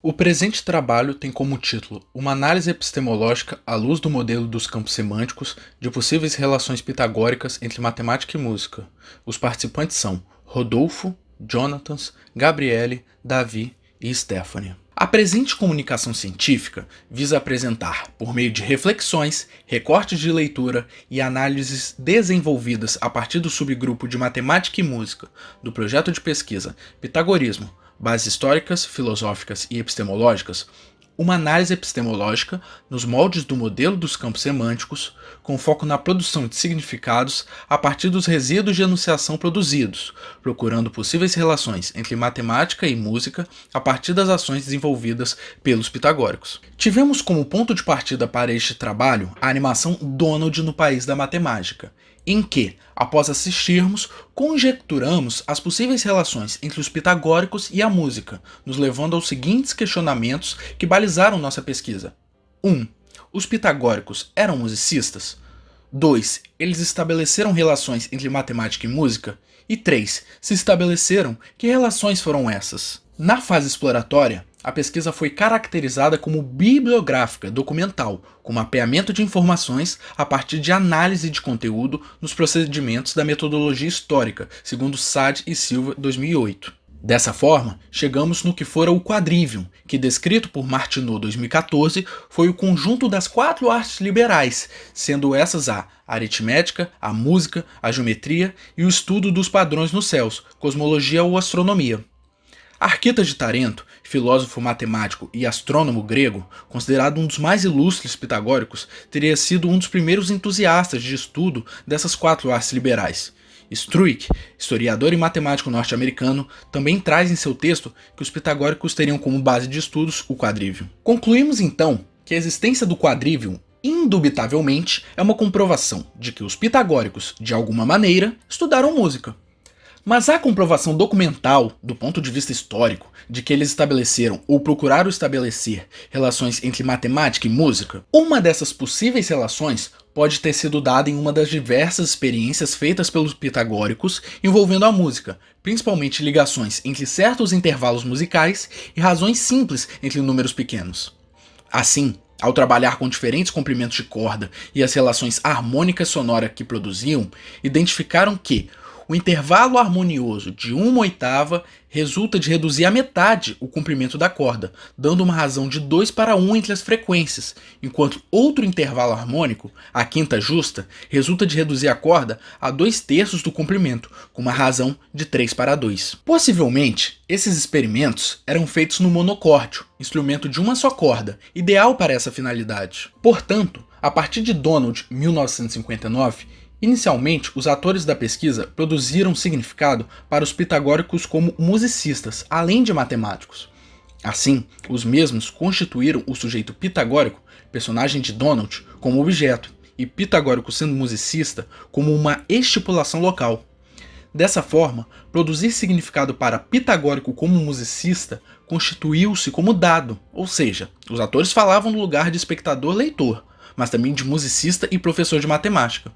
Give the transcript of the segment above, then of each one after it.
O presente trabalho tem como título uma análise epistemológica à luz do modelo dos campos semânticos de possíveis relações pitagóricas entre matemática e música. Os participantes são Rodolfo, Jonatas, Gabriele, Davi e Stephanie. A presente comunicação científica visa apresentar, por meio de reflexões, recortes de leitura e análises desenvolvidas a partir do subgrupo de Matemática e Música do projeto de pesquisa Pitagorismo, Bases históricas, filosóficas e epistemológicas, uma análise epistemológica nos moldes do modelo dos campos semânticos, com foco na produção de significados a partir dos resíduos de enunciação produzidos, procurando possíveis relações entre matemática e música a partir das ações desenvolvidas pelos pitagóricos. Tivemos como ponto de partida para este trabalho a animação Donald no País da Matemática, em que, após assistirmos, conjecturamos as possíveis relações entre os pitagóricos e a música, nos levando aos seguintes questionamentos que balizaram nossa pesquisa. 1. Os pitagóricos eram musicistas? 2. Eles estabeleceram relações entre matemática e música? E 3. Se estabeleceram, que relações foram essas? Na fase exploratória, a pesquisa foi caracterizada como bibliográfica documental, com mapeamento de informações a partir de análise de conteúdo nos procedimentos da metodologia histórica, segundo Sade e Silva, 2008. Dessa forma, chegamos no que fora o quadrivium, que, descrito por Martineau 2014, foi o conjunto das 4 artes liberais, sendo essas a aritmética, a música, a geometria e o estudo dos padrões nos céus, cosmologia ou astronomia. Arquitas de Tarento, filósofo matemático e astrônomo grego, considerado um dos mais ilustres pitagóricos, teria sido um dos primeiros entusiastas de estudo dessas 4 artes liberais. Struik, historiador e matemático norte-americano, também traz em seu texto que os pitagóricos teriam como base de estudos o quadrivium. Concluímos então que a existência do quadrivium indubitavelmente é uma comprovação de que os pitagóricos, de alguma maneira, estudaram música. Mas há comprovação documental, do ponto de vista histórico, de que eles estabeleceram ou procuraram estabelecer relações entre matemática e música? Uma dessas possíveis relações pode ter sido dada em uma das diversas experiências feitas pelos pitagóricos envolvendo a música, principalmente ligações entre certos intervalos musicais e razões simples entre números pequenos. Assim, ao trabalhar com diferentes comprimentos de corda e as relações harmônicas sonoras que produziam, identificaram que o intervalo harmonioso de 1/8 resulta de reduzir à metade o comprimento da corda, dando uma razão de 2:1 entre as frequências, enquanto outro intervalo harmônico, a quinta justa, resulta de reduzir a corda a 2/3 do comprimento, com uma razão de 3:2. Possivelmente, esses experimentos eram feitos no monocórdio, instrumento de uma só corda, ideal para essa finalidade. Portanto, a partir de Donald, 1959, inicialmente, os atores da pesquisa produziram significado para os pitagóricos como musicistas, além de matemáticos. Assim, os mesmos constituíram o sujeito pitagórico, personagem de Donald, como objeto, e pitagórico sendo musicista como uma estipulação local. Dessa forma, produzir significado para pitagórico como musicista constituiu-se como dado, ou seja, os atores falavam no lugar de espectador-leitor, mas também de musicista e professor de matemática.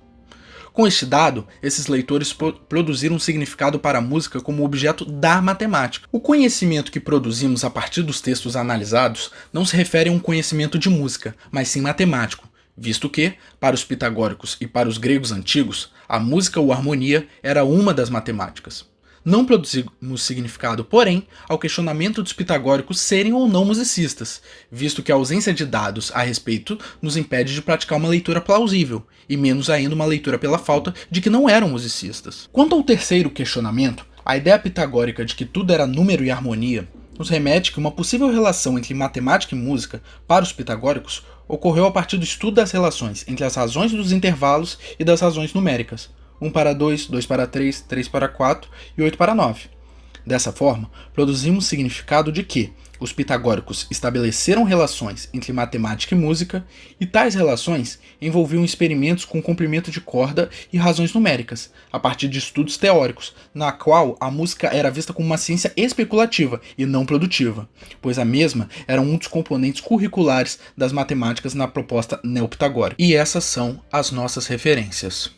Com este dado, esses leitores produziram um significado para a música como objeto da matemática. O conhecimento que produzimos a partir dos textos analisados não se refere a um conhecimento de música, mas sim matemático, visto que, para os pitagóricos e para os gregos antigos, a música ou harmonia era uma das matemáticas. Não produzimos significado, porém, ao questionamento dos pitagóricos serem ou não musicistas, visto que a ausência de dados a respeito nos impede de praticar uma leitura plausível, e menos ainda uma leitura pela falta de que não eram musicistas. Quanto ao terceiro questionamento, a ideia pitagórica de que tudo era número e harmonia nos remete que uma possível relação entre matemática e música, para os pitagóricos, ocorreu a partir do estudo das relações entre as razões dos intervalos e das razões numéricas, 1/2, 2/3, 3/4 e 8/9. Dessa forma, produzimos significado de que os pitagóricos estabeleceram relações entre matemática e música, e tais relações envolviam experimentos com comprimento de corda e razões numéricas, a partir de estudos teóricos, na qual a música era vista como uma ciência especulativa e não produtiva, pois a mesma era um dos componentes curriculares das matemáticas na proposta neopitagórica. E essas são as nossas referências.